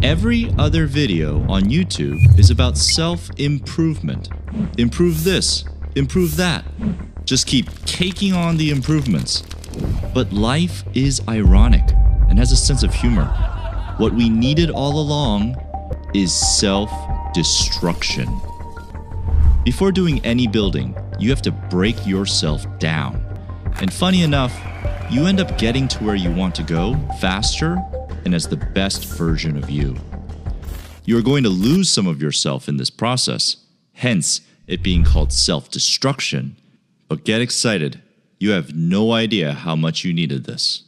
Every other video on YouTube is about self-improvement. Improve this, improve that. Just keep caking on the improvements. But life is ironic and has a sense of humor. What we needed all along is self-destruction. Before doing any building, you have to break yourself down. And funny enough, you end up getting to where you want to go faster and as the best version of you. You are going to lose some of yourself in this process, hence it being called self-destruction. But get excited, you have no idea how much you needed this.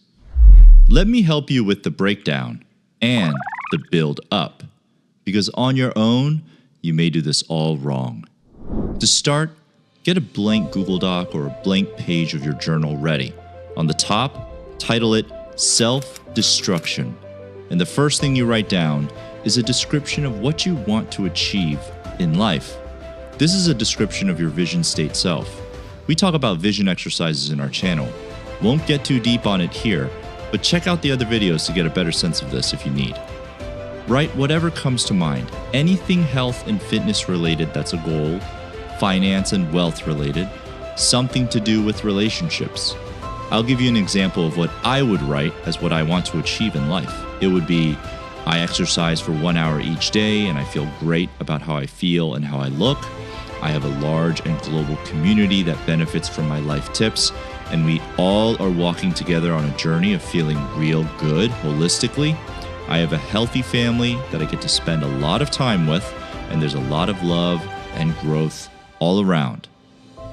Let me help you with the breakdown and the build up, because on your own, you may do this all wrong. To start, get a blank Google Doc or a blank page of your journal ready. On the top, title it Self-Destruction. And the first thing you write down is a description of what you want to achieve in life. This is a description of your vision state self. We talk about vision exercises in our channel. Won't get too deep on it here, but check out the other videos to get a better sense of this if you need. Write whatever comes to mind, anything health and fitness related that's a goal, finance and wealth related, something to do with relationships. I'll give you an example of what I would write as what I want to achieve in life. It would be, I exercise for 1 hour each day and I feel great about how I feel and how I look. I have a large and global community that benefits from my life tips, and we all are walking together on a journey of feeling real good holistically. I have a healthy family that I get to spend a lot of time with, and there's a lot of love and growth all around.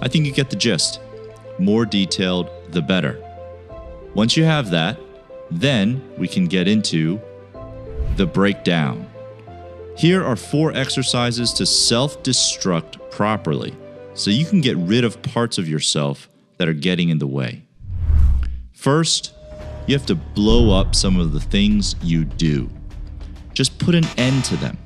I think you get the gist. More detailed, the better. Once you have that, then we can get into the breakdown. Here are 4 exercises to self-destruct properly, so you can get rid of parts of yourself that are getting in the way. First, you have to blow up some of the things you do. Just put an end to them.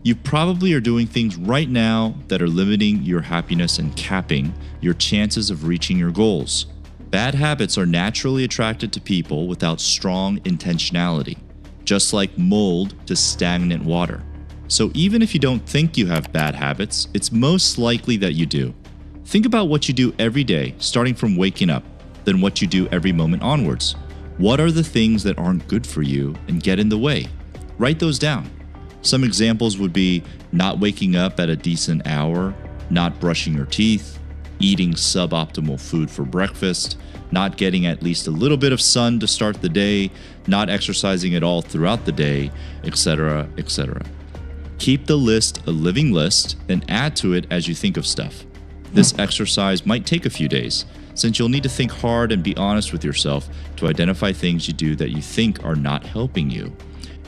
You probably are doing things right now that are limiting your happiness and capping your chances of reaching your goals. Bad habits are naturally attracted to people without strong intentionality, just like mold to stagnant water. So even if you don't think you have bad habits, it's most likely that you do. Think about what you do every day, starting from waking up, then what you do every moment onwards. What are the things that aren't good for you and get in the way? Write those down. Some examples would be not waking up at a decent hour, not brushing your teeth, eating suboptimal food for breakfast, not getting at least a little bit of sun to start the day, not exercising at all throughout the day, etc., etc. Keep the list a living list and add to it as you think of stuff. This exercise might take a few days, since you'll need to think hard and be honest with yourself to identify things you do that you think are not helping you.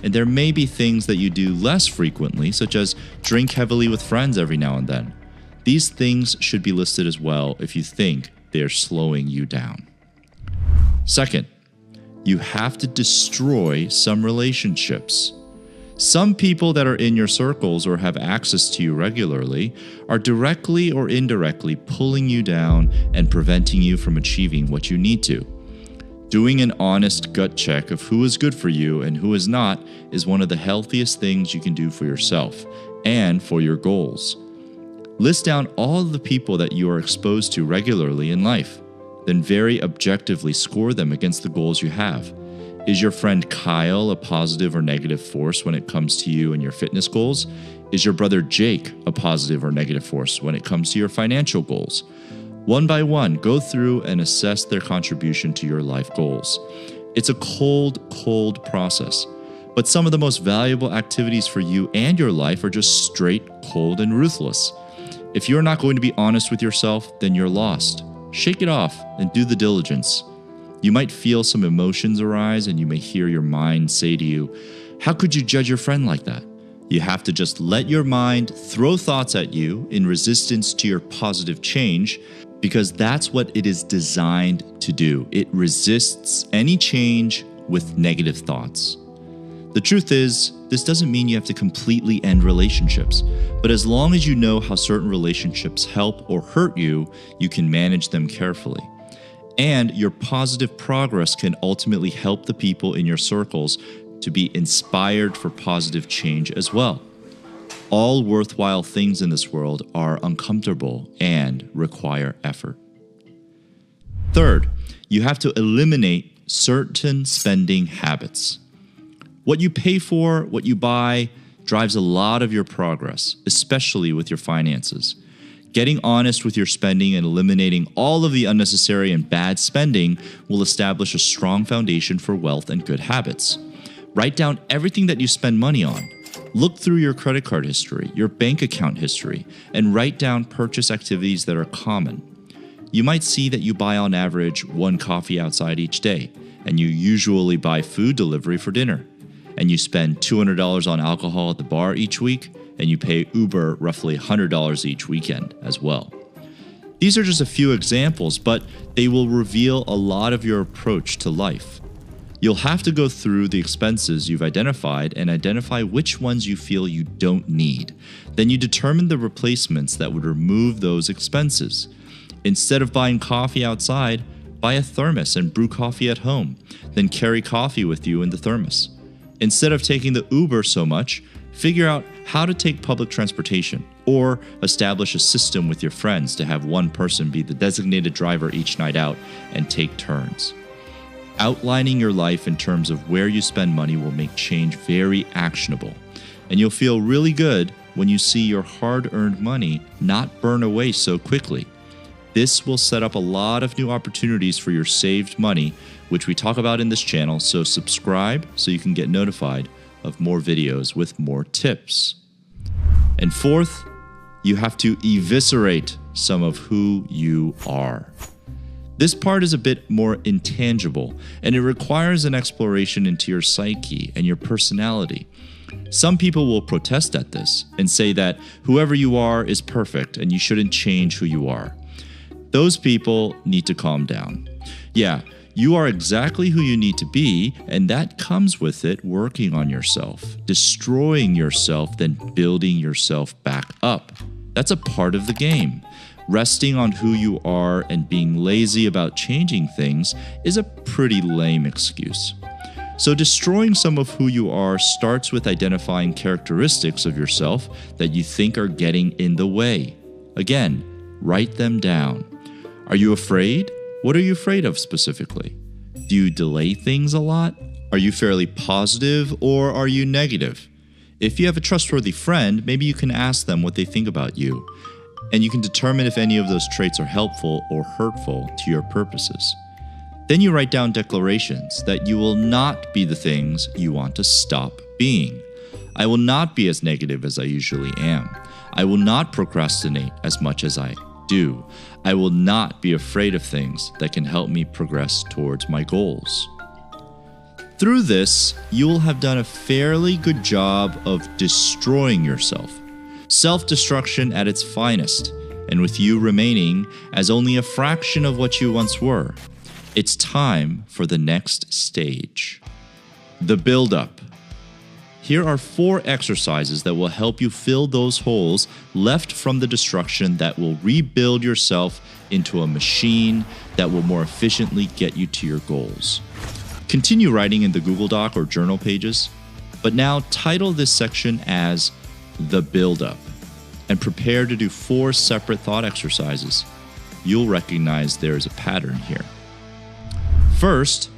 And there may be things that you do less frequently, such as drink heavily with friends every now and then. These things should be listed as well if you think they are slowing you down. Second, you have to destroy some relationships. Some people that are in your circles or have access to you regularly are directly or indirectly pulling you down and preventing you from achieving what you need to. Doing an honest gut check of who is good for you and who is not is one of the healthiest things you can do for yourself and for your goals. List down all of the people that you are exposed to regularly in life, then very objectively score them against the goals you have. Is your friend Kyle a positive or negative force when it comes to you and your fitness goals? Is your brother Jake a positive or negative force when it comes to your financial goals? One by one, go through and assess their contribution to your life goals. It's a cold process, but some of the most valuable activities for you and your life are just straight, cold, and ruthless. If you're not going to be honest with yourself, then you're lost. Shake it off and do the diligence. You might feel some emotions arise and you may hear your mind say to you, "How could you judge your friend like that?" You have to just let your mind throw thoughts at you in resistance to your positive change, because that's what it is designed to do. It resists any change with negative thoughts. The truth is, this doesn't mean you have to completely end relationships, but as long as you know how certain relationships help or hurt you, you can manage them carefully. And your positive progress can ultimately help the people in your circles to be inspired for positive change as well. All worthwhile things in this world are uncomfortable and require effort. Third, you have to eliminate certain spending habits. What you pay for, what you buy, drives a lot of your progress, especially with your finances. Getting honest with your spending and eliminating all of the unnecessary and bad spending will establish a strong foundation for wealth and good habits. Write down everything that you spend money on. Look through your credit card history, your bank account history, and write down purchase activities that are common. You might see that you buy on average 1 coffee outside each day, and you usually buy food delivery for dinner. And you spend $200 on alcohol at the bar each week, and you pay Uber roughly $100 each weekend as well. These are just a few examples, but they will reveal a lot of your approach to life. You'll have to go through the expenses you've identified and identify which ones you feel you don't need. Then you determine the replacements that would remove those expenses. Instead of buying coffee outside, buy a thermos and brew coffee at home, then carry coffee with you in the thermos. Instead of taking the Uber so much, figure out how to take public transportation or establish a system with your friends to have one person be the designated driver each night out and take turns. Outlining your life in terms of where you spend money will make change very actionable, and you'll feel really good when you see your hard-earned money not burn away so quickly. This will set up a lot of new opportunities for your saved money, which we talk about in this channel, so subscribe so you can get notified of more videos with more tips. And fourth, you have to eviscerate some of who you are. This part is a bit more intangible, and it requires an exploration into your psyche and your personality. Some people will protest at this and say that whoever you are is perfect and you shouldn't change who you are. Those people need to calm down. Yeah, you are exactly who you need to be, and that comes with it working on yourself, destroying yourself, then building yourself back up. That's a part of the game. Resting on who you are and being lazy about changing things is a pretty lame excuse. So destroying some of who you are starts with identifying characteristics of yourself that you think are getting in the way. Again, write them down. Are you afraid? What are you afraid of specifically? Do you delay things a lot? Are you fairly positive or are you negative? If you have a trustworthy friend, maybe you can ask them what they think about you, and you can determine if any of those traits are helpful or hurtful to your purposes. Then you write down declarations that you will not be the things you want to stop being. I will not be as negative as I usually am. I will not procrastinate as much as I do. I will not be afraid of things that can help me progress towards my goals. Through this, you will have done a fairly good job of destroying yourself. Self-destruction at its finest, and with you remaining as only a fraction of what you once were. It's time for the next stage. The build-up. Here are 4 exercises that will help you fill those holes left from the destruction that will rebuild yourself into a machine that will more efficiently get you to your goals. Continue writing in the Google Doc or journal pages, but now title this section as The Build-Up and prepare to do 4 separate thought exercises. You'll recognize there is a pattern here. First,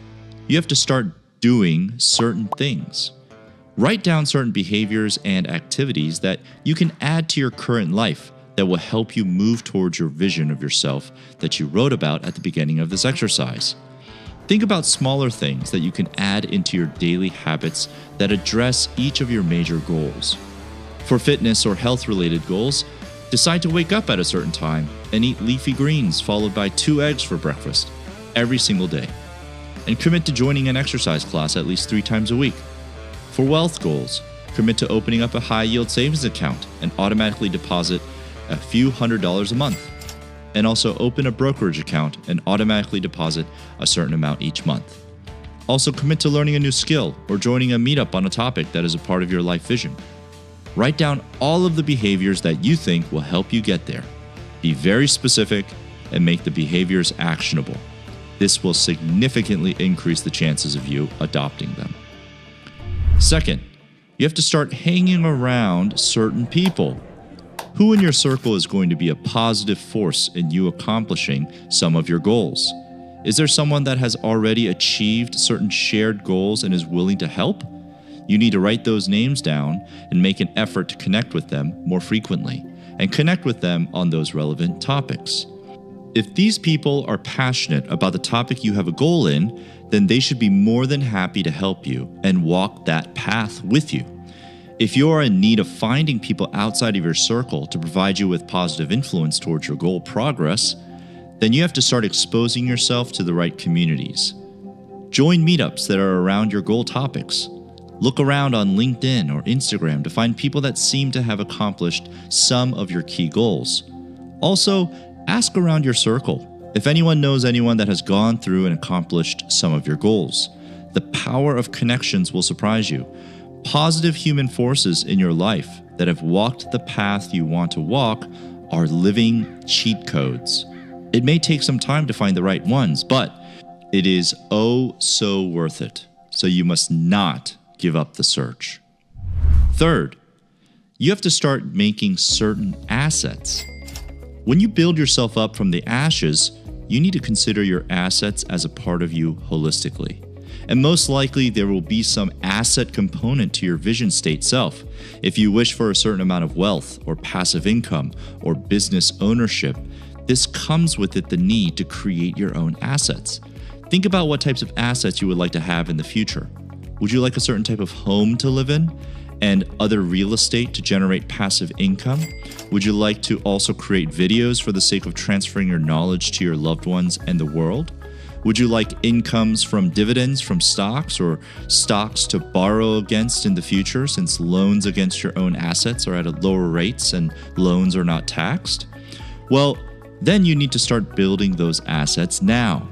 you have to start doing certain things. Write down certain behaviors and activities that you can add to your current life that will help you move towards your vision of yourself that you wrote about at the beginning of this exercise. Think about smaller things that you can add into your daily habits that address each of your major goals. For fitness or health-related goals, decide to wake up at a certain time and eat leafy greens followed by 2 eggs for breakfast every single day. And commit to joining an exercise class at least 3 times a week. For wealth goals, commit to opening up a high-yield savings account and automatically deposit a few $100s a month. And also open a brokerage account and automatically deposit a certain amount each month. Also commit to learning a new skill or joining a meetup on a topic that is a part of your life vision. Write down all of the behaviors that you think will help you get there. Be very specific and make the behaviors actionable. This will significantly increase the chances of you adopting them. Second, you have to start hanging around certain people. Who in your circle is going to be a positive force in you accomplishing some of your goals? Is there someone that has already achieved certain shared goals and is willing to help? You need to write those names down and make an effort to connect with them more frequently and connect with them on those relevant topics. If these people are passionate about the topic you have a goal in, then they should be more than happy to help you and walk that path with you. If you are in need of finding people outside of your circle to provide you with positive influence towards your goal progress, then you have to start exposing yourself to the right communities. Join meetups that are around your goal topics. Look around on LinkedIn or Instagram to find people that seem to have accomplished some of your key goals. Also, ask around your circle if anyone knows anyone that has gone through and accomplished some of your goals. The power of connections will surprise you. Positive human forces in your life that have walked the path you want to walk are living cheat codes. It may take some time to find the right ones, but it is oh so worth it. So you must not give up the search. Third, you have to start making certain assets. When you build yourself up from the ashes, you need to consider your assets as a part of you holistically. And most likely there will be some asset component to your vision state self. If you wish for a certain amount of wealth or passive income or business ownership, this comes with it the need to create your own assets. Think about what types of assets you would like to have in the future. Would you like a certain type of home to live in and other real estate to generate passive income? Would you like to also create videos for the sake of transferring your knowledge to your loved ones and the world? Would you like incomes from dividends from stocks or stocks to borrow against in the future since loans against your own assets are at lower rates and loans are not taxed? Well, then you need to start building those assets now.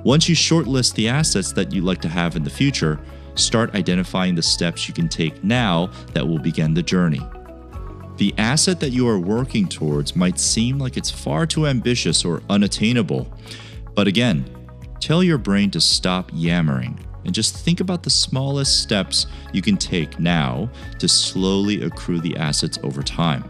Once you shortlist the assets that you'd like to have in the future, start identifying the steps you can take now that will begin the journey. The asset that you are working towards might seem like it's far too ambitious or unattainable, but again, tell your brain to stop yammering and just think about the smallest steps you can take now to slowly accrue the assets over time.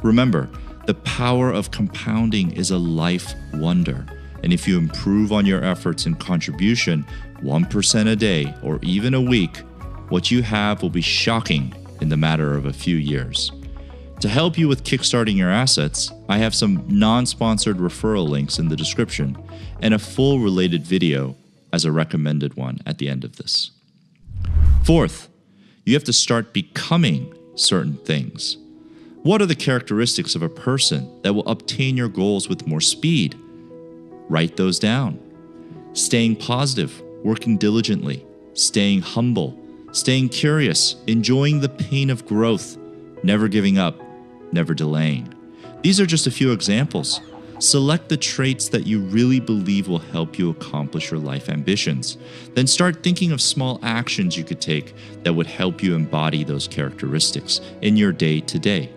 Remember, the power of compounding is a life wonder. And if you improve on your efforts and contribution 1% a day or even a week, what you have will be shocking in the matter of a few years. To help you with kickstarting your assets, I have some non-sponsored referral links in the description and a full related video as a recommended one at the end of this. Fourth, you have to start becoming certain things. What are the characteristics of a person that will obtain your goals with more speed? Write those down. Staying positive, working diligently, staying humble, staying curious, enjoying the pain of growth, never giving up, never delaying. These are just a few examples. Select the traits that you really believe will help you accomplish your life ambitions. Then start thinking of small actions you could take that would help you embody those characteristics in your day-to-day.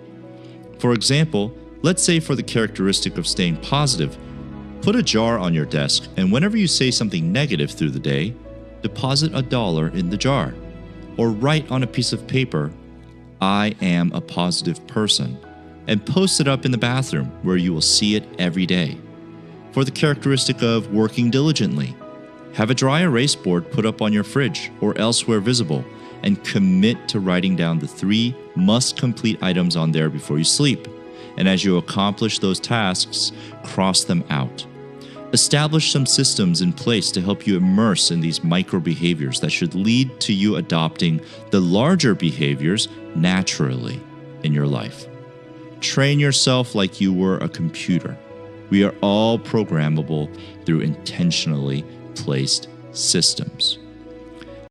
For example, let's say for the characteristic of staying positive, put a jar on your desk, and whenever you say something negative through the day, deposit $1 in the jar. Or write on a piece of paper, "I am a positive person," and post it up in the bathroom where you will see it every day. For the characteristic of working diligently, have a dry erase board put up on your fridge or elsewhere visible, and commit to writing down the 3 must-complete items on there before you sleep. And as you accomplish those tasks, cross them out. Establish some systems in place to help you immerse in these micro behaviors that should lead to you adopting the larger behaviors naturally in your life. Train yourself like you were a computer. We are all programmable through intentionally placed systems.